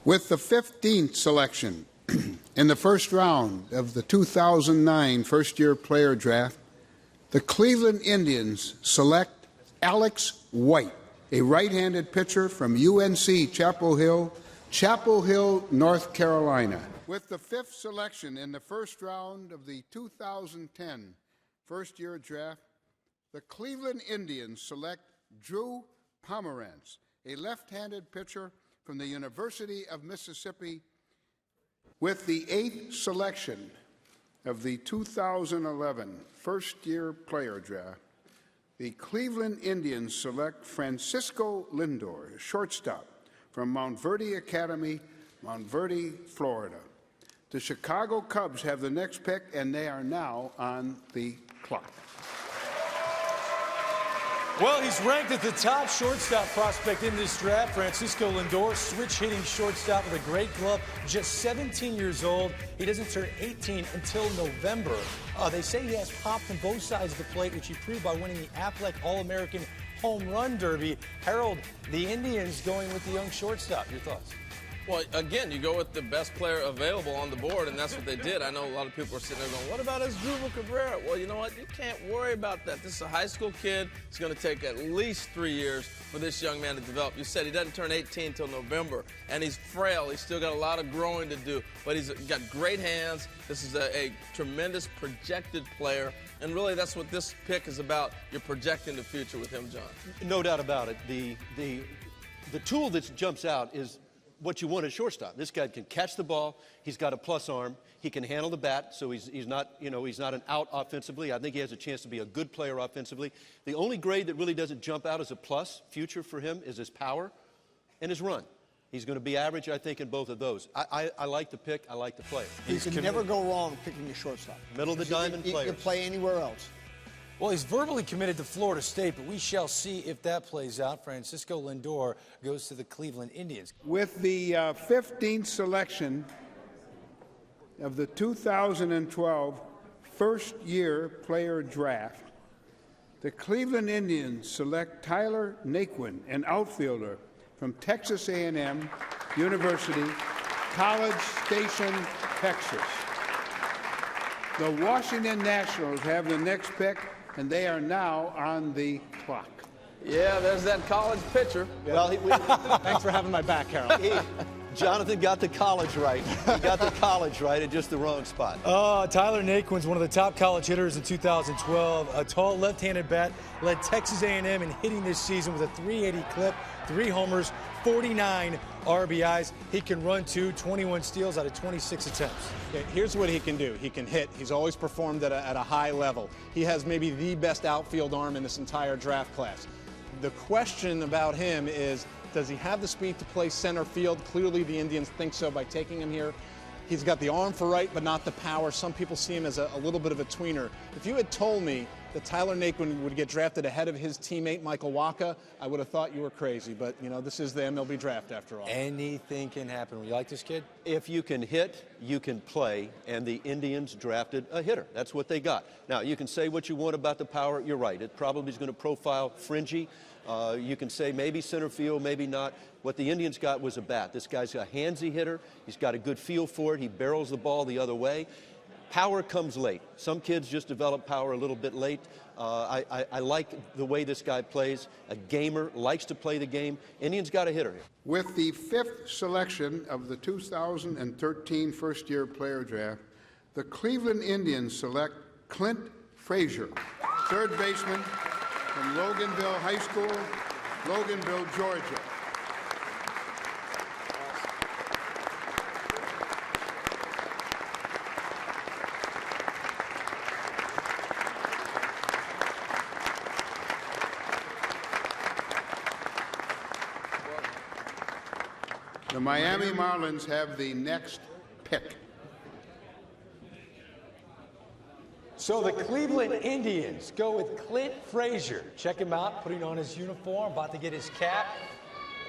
With the 15th selection in the first round of the 2009 first-year player draft, the Cleveland Indians select Alex White, a right-handed pitcher from UNC Chapel Hill, North Carolina. With the 5th selection in the first round of the 2010 first-year draft, the Cleveland Indians select Drew Pomerantz, a left-handed pitcher from the University of Mississippi. With the 8th selection of the 2011 first-year player draft, the Cleveland Indians select Francisco Lindor, a shortstop from Mount Verde Academy, Mount Verde, Florida. The Chicago Cubs have the next pick, and they are now on the clock. Well, he's ranked at the top shortstop prospect in this draft. Francisco Lindor, switch-hitting shortstop with a great glove, just 17 years old. He doesn't turn 18 until November. They say he has pop from both sides of the plate, which he proved by winning the Affleck All-American Home Run Derby. Harold, the Indians going with the young shortstop. Your thoughts? Well, again, you go with the best player available on the board, and that's what they did. I know a lot of people are sitting there going, what about Asdrubal Cabrera? Well, you know what? You can't worry about that. This is a high school kid. It's going to take at least 3 years for this young man to develop. You said he doesn't turn 18 until November, and he's frail. He's still got a lot of growing to do, but he's got great hands. This is a tremendous projected player, and really that's what this pick is about. You're projecting the future with him, John. No doubt about it. The tool that jumps out is what you want at shortstop. This guy can catch the ball. He's got a plus arm. He can handle the bat, so he's not an out offensively. I think he has a chance to be a good player offensively. The only grade that really doesn't jump out as a plus future for him is his power and his run. He's going to be average, I think, in both of those. I like the pick. I like the player. You can never go wrong picking a shortstop. Middle of the diamond player. You can play anywhere else. Well, he's verbally committed to Florida State, but we shall see if that plays out. Francisco Lindor goes to the Cleveland Indians. With the 15th selection of the 2012 first-year player draft, the Cleveland Indians select Tyler Naquin, an outfielder from Texas A&M University, College Station, Texas. The Washington Nationals have the next pick, and they are now on the clock. Yeah, there's that college pitcher. Well, thanks for having my back, Harold. Jonathan got the college right. He got the college right at just the wrong spot. Tyler Naquin's one of the top college hitters in 2012. A tall left-handed bat, led Texas A&M in hitting this season with a 380 clip, 3 homers, 49 RBIs. He can run too, 21 steals out of 26 attempts. Yeah, here's what he can do. He can hit. He's always performed at a high level. He has maybe the best outfield arm in this entire draft class. The question about him is, does he have the speed to play center field? Clearly the Indians think so by taking him here. He's got the arm for right, but not the power. Some people see him as a little bit of a tweener. If you had told me that Tyler Naquin would get drafted ahead of his teammate Michael Wacha, I would have thought you were crazy. But, you know, this is the MLB draft after all. Anything can happen. You like this kid? If you can hit, you can play, and the Indians drafted a hitter. That's what they got. Now, you can say what you want about the power. You're right. It probably is going to profile fringy. You can say maybe center field, maybe not. What the Indians got was a bat. This guy's a handsy hitter. He's got a good feel for it. He barrels the ball the other way. Power comes late. Some kids just develop power a little bit late. I like the way this guy plays. A gamer, likes to play the game. Indians got a hitter here. With the 5th selection of the 2013 first-year player draft, the Cleveland Indians select Clint Frazier, third baseman from Loganville High School, Loganville, Georgia. The Miami Marlins have the next pick. So the Cleveland Indians go with Clint Frazier. Check him out, putting on his uniform, about to get his cap.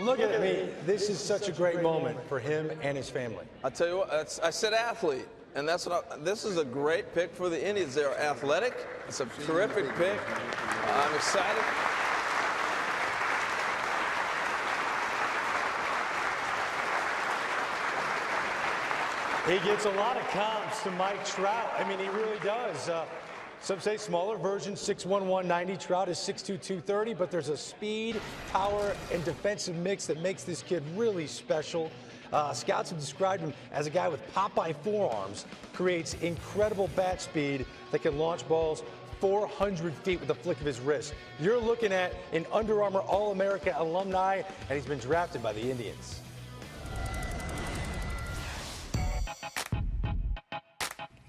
Look at me. This is such a great moment for him and his family. I'll tell you what, I said athlete, and that's what this is a great pick for the Indians. They're athletic. It's a terrific pick. I'm excited. He gets a lot of comps to Mike Trout. I mean, he really does. Some say smaller version, 6'1", 190. Trout is 6'2", 230, but there's a speed, power, and defensive mix that makes this kid really special. Scouts have described him as a guy with Popeye forearms, creates incredible bat speed that can launch balls 400 feet with the flick of his wrist. You're looking at an Under Armour All-America alumni, and he's been drafted by the Indians.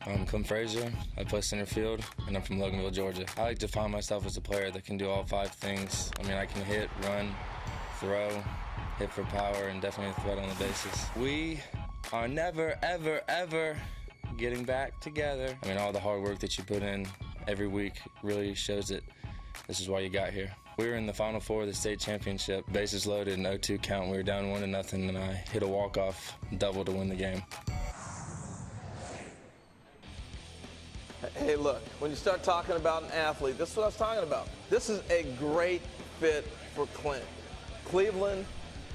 I'm Clint Frazier. I play center field, and I'm from Loganville, Georgia. I like to find myself as a player that can do all 5 things. I mean, I can hit, run, throw, hit for power, and definitely a threat on the bases. We are never, ever, ever getting back together. I mean, all the hard work that you put in every week really shows that this is why you got here. We were in the Final Four of the state championship. Bases loaded, an 0-2 count. We were down 1-0, and I hit a walk-off double to win the game. Hey, look, when you start talking about an athlete, this is what I was talking about. This is a great fit for Clint. Cleveland,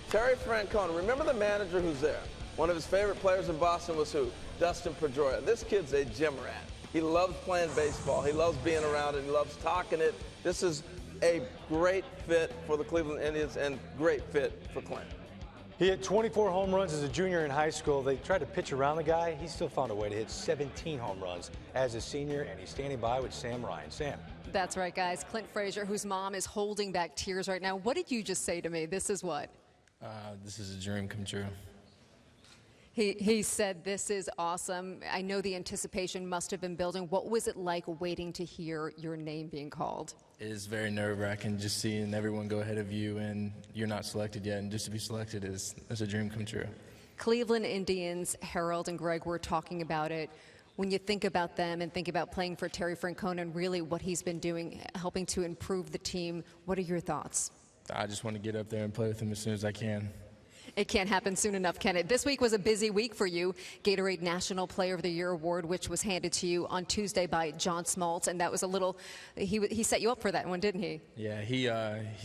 Terry Francona. Remember the manager who's there? One of his favorite players in Boston was who? Dustin Pedroia. This kid's a gym rat. He loves playing baseball. He loves being around it. He loves talking it. This is a great fit for the Cleveland Indians and great fit for Clint. He hit 24 home runs as a junior in high school. They tried to pitch around the guy. He still found a way to hit 17 home runs as a senior, and he's standing by with Sam Ryan. Sam. That's right, guys. Clint Frazier, whose mom is holding back tears right now. What did you just say to me? This is what? This is a dream come true. He said, this is awesome. I know the anticipation must have been building. What was it like waiting to hear your name being called? It is very nerve-wracking just seeing everyone go ahead of you and you're not selected yet, and just to be selected is a dream come true. Cleveland Indians, Harold and Greg were talking about it. When you think about them and think about playing for Terry Francona and really what he's been doing, helping to improve the team, what are your thoughts? I just want to get up there and play with him as soon as I can. It can't happen soon enough, can it? This week was a busy week for you. Gatorade National Player of the Year Award, which was handed to you on Tuesday by John Smoltz, and that was a little, he set you up for that one, didn't he? Yeah, he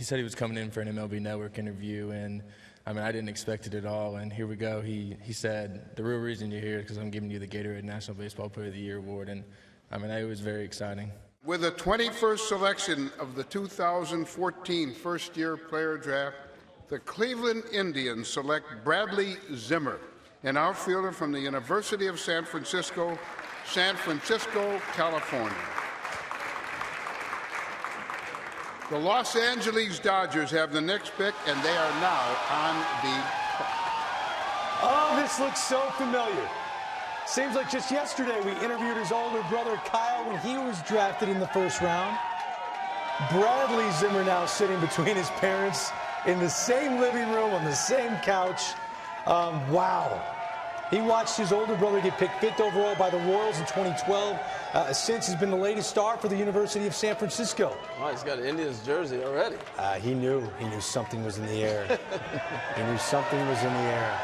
said he was coming in for an MLB Network interview, and I mean, I didn't expect it at all, and here we go. He said, the real reason you're here is because I'm giving you the Gatorade National Baseball Player of the Year Award, and I mean, it was very exciting. With the 21st selection of the 2014 first-year player draft, the Cleveland Indians select Bradley Zimmer, an outfielder from the University of San Francisco, California. The Los Angeles Dodgers have the next pick, and they are now on the clock. Oh, this looks so familiar. Seems like just yesterday we interviewed his older brother Kyle when he was drafted in the first round. Bradley Zimmer now sitting between his parents in the same living room on the same couch. Wow. He watched his older brother get picked 5th overall by the Royals in 2012. Since he's been the latest star for the University of San Francisco. Oh, he's got an Indians jersey already. He knew something was in the air. He knew something was in the air.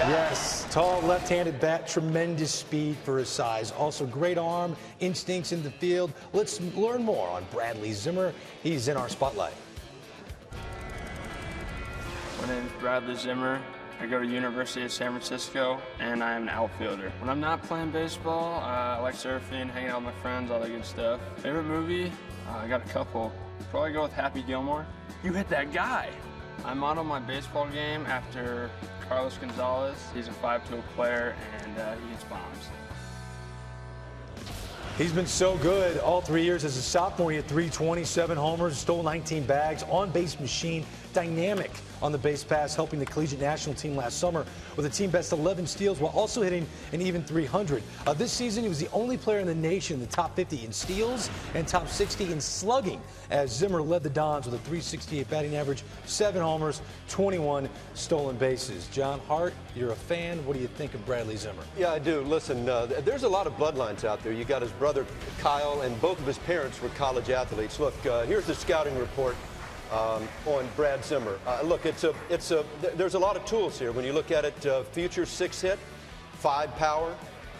Yes, tall left-handed bat, tremendous speed for his size. Also great arm, instincts in the field. Let's learn more on Bradley Zimmer. He's in our spotlight. My name is Bradley Zimmer. I go to University of San Francisco, and I am an outfielder. When I'm not playing baseball, I like surfing, hanging out with my friends, all that good stuff. Favorite movie? I got a couple. Probably go with Happy Gilmore. You hit that guy! I modeled my baseball game after Carlos Gonzalez. He's a 5-tool player, and he hits bombs. He's been so good all 3 years as a sophomore. He had 327 homers, stole 19 bags, on-base machine, dynamic on the base pass, helping the collegiate national team last summer with a team best 11 steals while also hitting an even 300. This season, he was the only player in the nation in the top 50 in steals and top 60 in slugging, as Zimmer led the Dons with a 368 batting average, 7 homers, 21 stolen bases. John Hart, you're a fan. What do you think of Bradley Zimmer? Yeah, I do. Listen, there's a lot of bloodlines out there. You got his brother Kyle, and both of his parents were college athletes. Look, here's the scouting report on Brad Zimmer. Look, there's a lot of tools here. When you look at it, future 6 hit, 5 power,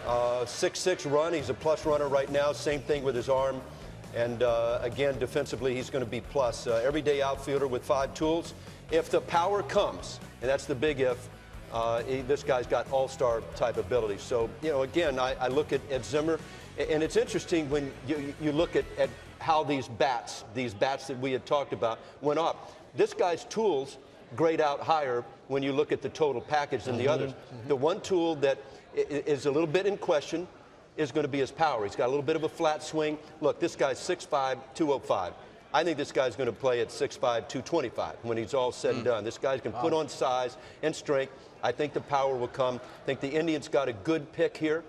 6'6" run. He's a plus runner right now. Same thing with his arm. And again, defensively, he's going to be plus. Everyday outfielder with 5 tools. If the power comes, and that's the big if, This guy's got all-star type ability. So, you know, again, I look at Zimmer, and it's interesting when you look at how these bats that we had talked about, went up. This guy's tools grade out higher when you look at the total package than the others. The one tool that is a little bit in question is going to be his power. He's got a little bit of a flat swing. Look, this guy's 6'5", 205. I think this guy's going to play at 6'5", 225 when he's all said and done. This guy's going to put on size and strength. I think the power will come. I think the Indians got a good pick here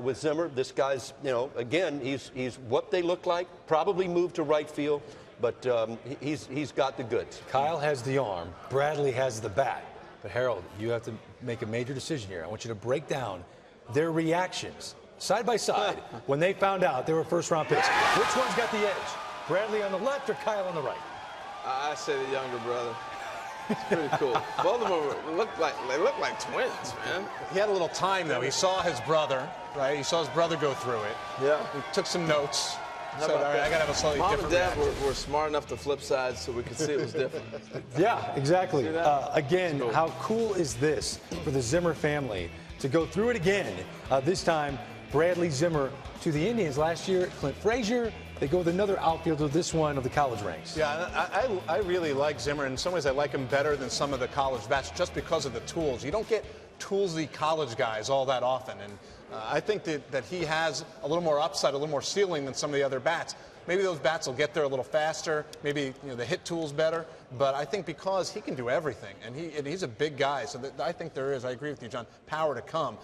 with Zimmer. This guy's, you know, again, he's what they look like. Probably moved to right field, but he's got the goods. Kyle has the arm. Bradley has the bat. But Harold, you have to make a major decision here. I want you to break down their reactions side by side when they found out they were first-round picks. Which one's got the edge? Bradley on the left or Kyle on the right? I say the younger brother. It's pretty cool. Both of them look like twins, man. He had a little time, though. He saw his brother, right? He saw his brother go through it. Yeah. He took some notes. Said, all right, I got to have a slightly different Mom and Dad were smart enough to flip sides so we could see it was different. Yeah, exactly. Again, cool. How cool is this for the Zimmer family to go through it again? This time, Bradley Zimmer to the Indians. Last year, Clint Frazier. They go with another outfielder, this one of the college ranks. Yeah, I really like Zimmer. In some ways, I like him better than some of the college bats just because of the tools. You don't get toolsy college guys all that often. And I think that he has a little more upside, a little more ceiling than some of the other bats. Maybe those bats will get there a little faster. Maybe the hit tool's better. But I think because he can do everything, and he's a big guy, so I think there is, I agree with you, John, power to come.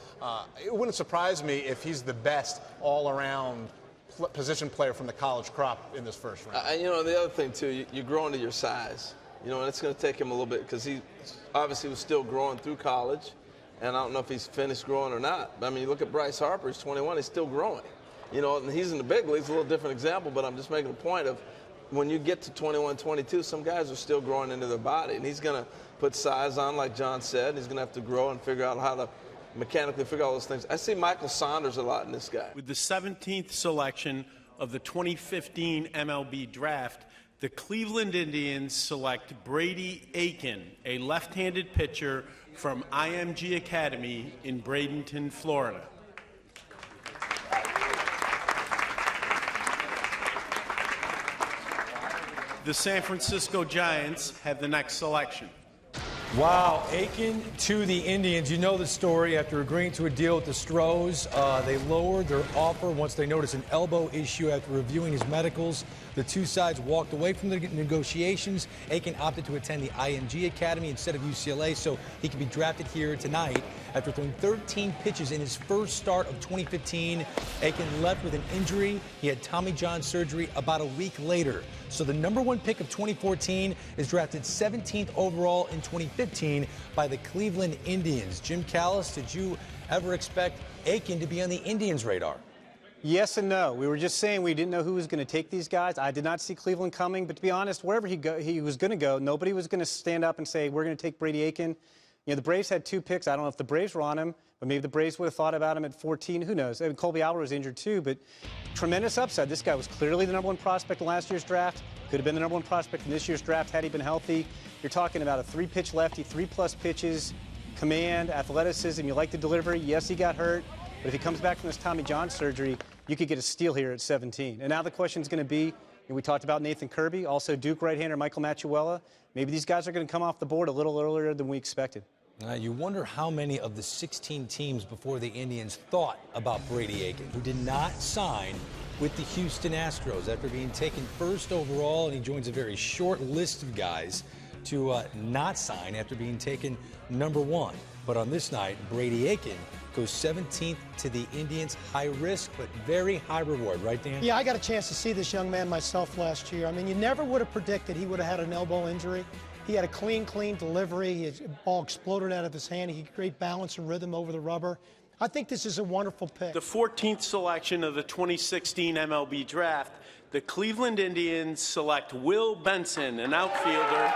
It wouldn't surprise me if he's the best all-around position player from the college crop in this first round. And, the other thing, too, you grow into your size. And it's going to take him a little bit because he obviously was still growing through college. And I don't know if he's finished growing or not. But, I mean, you look at Bryce Harper, he's 21, he's still growing. And he's in the big leagues, a little different example, but I'm just making a point of when you get to 21, 22, some guys are still growing into their body. And he's going to put size on, like John said. And he's going to have to grow and figure out how to mechanically figure out those things. I see Michael Saunders a lot in this guy. With the 17th selection of the 2015 MLB draft, the Cleveland Indians select Brady Aiken, a left-handed pitcher from IMG Academy in Bradenton, Florida. The San Francisco Giants have the next selection. Wow, Aiken to the Indians. You know the story. After agreeing to a deal with the Stros, they lowered their offer once they noticed an elbow issue. After reviewing his medicals, the two sides walked away from the negotiations. Aiken opted to attend the IMG Academy instead of UCLA, so he could be drafted here tonight. After throwing 13 pitches in his first start of 2015, Aiken left with an injury. He had Tommy John surgery about a week later. So the #1 pick of 2014 is drafted 17th overall in 2015 by the Cleveland Indians. Jim Callis, did you ever expect Aiken to be on the Indians' radar? Yes and no. We were just saying we didn't know who was going to take these guys. I did not see Cleveland coming, but to be honest, wherever he was going to go, nobody was going to stand up and say, we're going to take Brady Aiken. The Braves had 2 picks. I don't know if the Braves were on him, but maybe the Braves would have thought about him at 14. Who knows? I mean, Colby Albert was injured too, but tremendous upside. This guy was clearly the #1 prospect in last year's draft. Could have been the #1 prospect in this year's draft had he been healthy. You're talking about a 3-pitch lefty, 3+ pitches, command, athleticism. You like the delivery. Yes, he got hurt, but if he comes back from this Tommy John surgery, you could get a steal here at 17. And now the question is going to be, we talked about Nathan Kirby, also Duke right-hander Michael Machuela. Maybe these guys are going to come off the board a little earlier than we expected. You wonder how many of the 16 teams before the Indians thought about Brady Aiken, who did not sign with the Houston Astros after being taken first overall, and he joins a very short list of guys to not sign after being taken #1. But on this night, Brady Aiken goes 17th to the Indians. High risk, but very high reward, right, Dan? Yeah, I got a chance to see this young man myself last year. I mean, you never would have predicted he would have had an elbow injury. He had a clean delivery. His ball exploded out of his hand. He had great balance and rhythm over the rubber. I think this is a wonderful pick. The 14th selection of the 2016 MLB draft, the Cleveland Indians select Will Benson, an outfielder.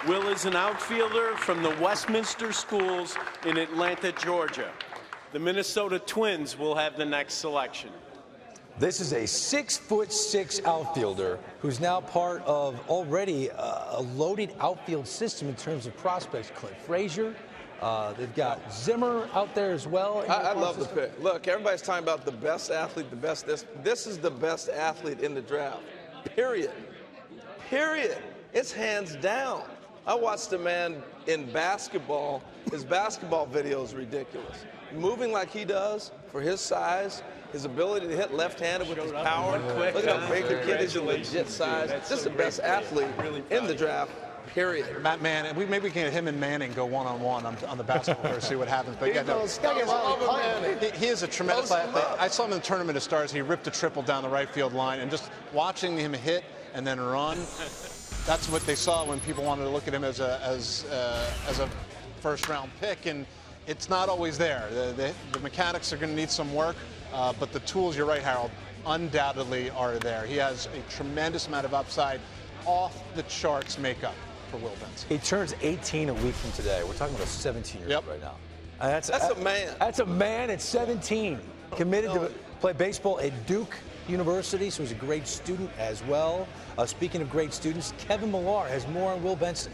Will is an outfielder from the Westminster Schools in Atlanta, Georgia. The Minnesota Twins will have the next selection. This is a 6'6" outfielder who's now part of already a loaded outfield system in terms of prospects. Clint Frazier. They've got Zimmer out there as well. I love the pick. Look, everybody's talking about the best athlete, the best this. This is the best athlete in the draft. Period. Period. It's hands down. I watched a man in basketball. His basketball video is ridiculous. Moving like he does for his size, his ability to hit left-handed with his power. Look at how big the kid is, a legit size. This is the best athlete in the draft, period. Matt Manning, maybe we can get him and Manning go one-on-one on the basketball court, see what happens. But yeah, no, he is a tremendous athlete. I saw him in the Tournament of Stars. He ripped a triple down the right field line, and just watching him hit and then run, that's what they saw when people wanted to look at him as a first-round pick, and it's not always there. The mechanics are going to need some work, but the tools, you're right, Harold, undoubtedly are there. He has a tremendous amount of upside, off-the-charts makeup for Will Benson. He turns 18 a week from today. We're talking about a 17-year-old right now. That's a man. That's a man at 17. Committed to play baseball at Duke University, so he's a great student as well. Speaking of great students, Kevin Millar has more on Will Benson.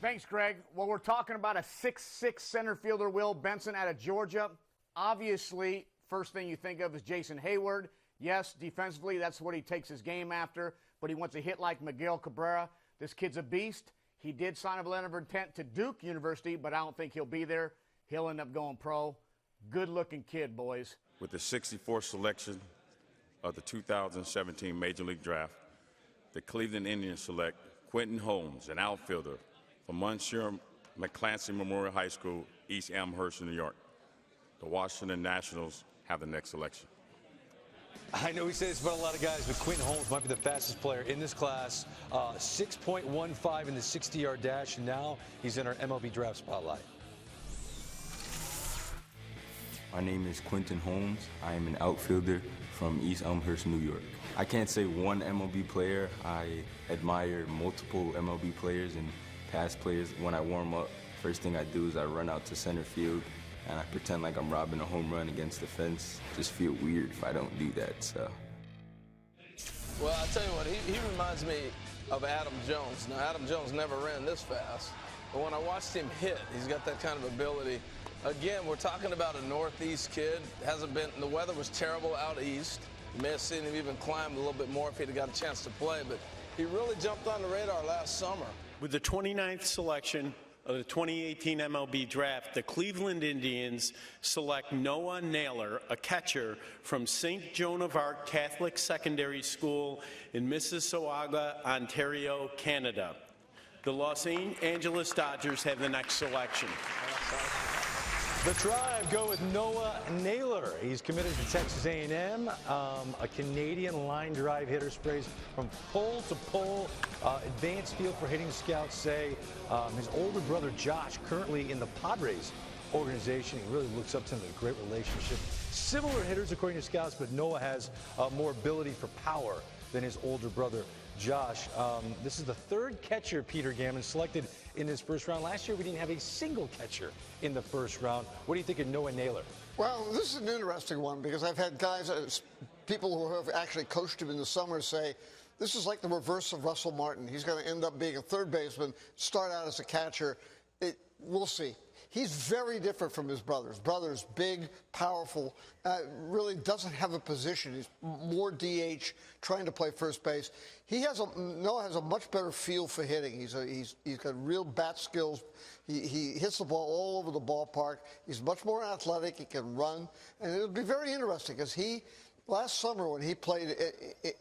Thanks, Greg. Well, we're talking about a 6'6" center fielder, Will Benson, out of Georgia. Obviously, first thing you think of is Jason Hayward. Yes, defensively, that's what he takes his game after, but he wants to hit like Miguel Cabrera. This kid's a beast. He did sign a letter of intent to Duke University, but I don't think he'll be there. He'll end up going pro. Good-looking kid, boys. With the 64th selection of the 2017 Major League Draft, the Cleveland Indians select Quentin Holmes, an outfielder from Monsieur McClancy Memorial High School, East Amherst, New York. The Washington Nationals have the next selection. I know we say this about a lot of guys, but Quentin Holmes might be the fastest player in this class. 6.15 in the 60-yard dash, and now he's in our MLB draft spotlight. My name is Quentin Holmes. I am an outfielder from East Elmhurst, New York. I can't say one MLB player. I admire multiple MLB players and past players. When I warm up, first thing I do is I run out to center field and I pretend like I'm robbing a home run against the fence. Just feel weird if I don't do that, so. Well, I tell you what, he reminds me of Adam Jones. Now, Adam Jones never ran this fast, but when I watched him hit, he's got that kind of ability. Again, we're talking about a Northeast kid. The weather was terrible out east. You may have seen him even climb a little bit more if he'd have got a chance to play, but he really jumped on the radar last summer. With the 29th selection of the 2018 MLB Draft, the Cleveland Indians select Noah Naylor, a catcher from St. Joan of Arc Catholic Secondary School in Mississauga, Ontario, Canada. The Los Angeles Dodgers have the next selection. The Tribe go with Noah Naylor. He's committed to Texas A&M. A Canadian line drive hitter, sprays from pole to pole. Advanced feel for hitting, scouts say. His older brother Josh, currently in the Padres organization, he really looks up to him. A great relationship. Similar hitters according to scouts, but Noah has more ability for power than his older brother Josh. This is the third catcher Peter Gammon selected in this first round. Last year we didn't have a single catcher in the first round. What do you think of Noah Naylor? Well, this is an interesting one because I've had guys, people who have actually coached him in the summer say, this is like the reverse of Russell Martin. He's going to end up being a third baseman, start out as a catcher. We'll see. He's very different from his brothers. Brother's big, powerful, really doesn't have a position. He's more DH, trying to play first base. Noah has a much better feel for hitting. He's got real bat skills. He hits the ball all over the ballpark. He's much more athletic. He can run. And it'll be very interesting because last summer when he played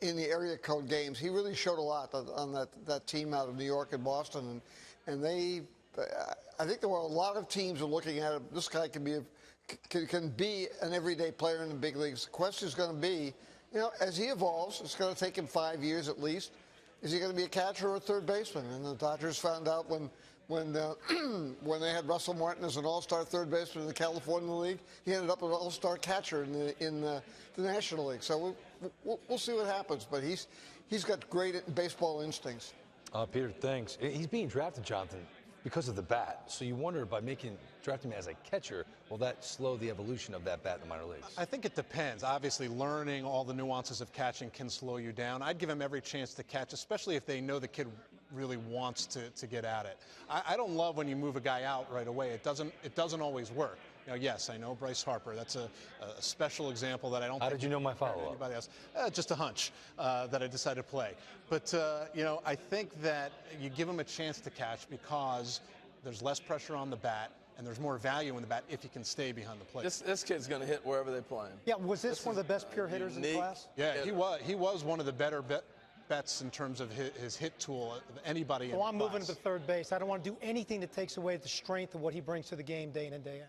in the area code games, he really showed a lot on that team out of New York and Boston. And I think there were a lot of teams who were looking at him. This guy can be an everyday player in the big leagues. The question is going to be, as he evolves, it's going to take him 5 years at least. Is he going to be a catcher or a third baseman? And the Dodgers found out when they had Russell Martin as an all-star third baseman in the California League, he ended up an all-star catcher in the National League. So we'll see what happens. But he's got great baseball instincts. Peter, thanks. He's being drafted, Jonathan, because of the bat. So you wonder, by drafting him as a catcher, will that slow the evolution of that bat in the minor leagues? I think it depends. Obviously, learning all the nuances of catching can slow you down. I'd give him every chance to catch, especially if they know the kid really wants to get at it. I don't love when you move a guy out right away. It doesn't always work. Now, yes, I know Bryce Harper. That's a special example that I don't. How did you know my follow-up? Anybody else? Just a hunch that I decided to play. But I think that you give him a chance to catch because there's less pressure on the bat and there's more value in the bat if he can stay behind the plate. This kid's going to hit wherever they play him. Yeah, was this one of the best pure hitters in the class? Yeah, he was one of the better bets in terms of his hit tool of anybody in the class. I'm moving to third base. I don't want to do anything that takes away the strength of what he brings to the game day in and day out.